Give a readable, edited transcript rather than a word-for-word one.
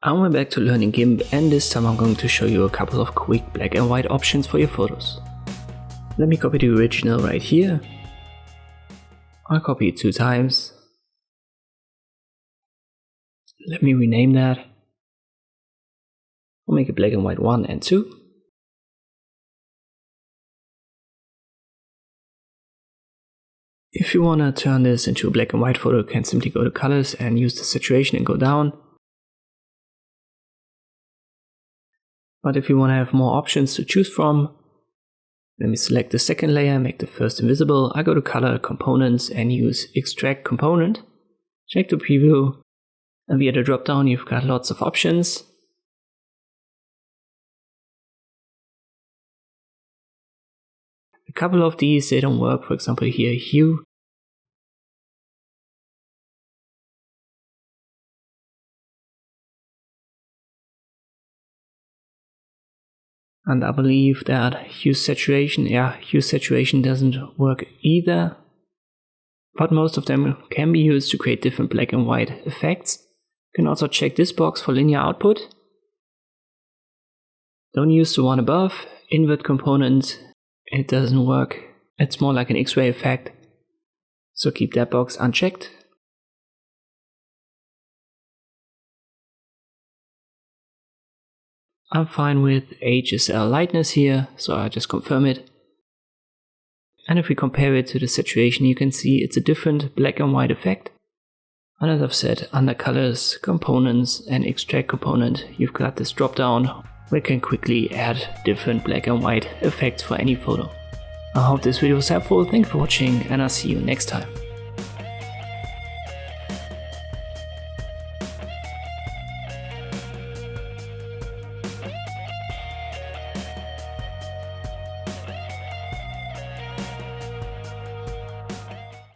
I went back to learning Gimp, and this time I'm going to show you a couple of quick black and white options for your photos. Let me copy the original right here. I'll copy it 2 times. Let me rename that. I'll make it black and white 1 and 2. If you want to turn this into a black and white photo, you can simply go to colors and use the saturation and go down. But if you want to have more options to choose from, let me select the second layer, make the first invisible. I go to color, components, and use extract component. Check the preview, and via the drop down you've got lots of options. A couple of these, they don't work. For example here, hue. And I believe that hue saturation doesn't work either. But most of them can be used to create different black and white effects. You can also check this box for linear output. Don't use the one above, invert component, it doesn't work. It's more like an X-ray effect. So keep that box unchecked. I'm fine with HSL lightness here, so I just confirm it. And if we compare it to the saturation, you can see it's a different black and white effect. And as I've said, under colors, components and extract component, you've got this drop down where you can quickly add different black and white effects for any photo. I hope this video was helpful, thanks for watching, and I'll see you next time.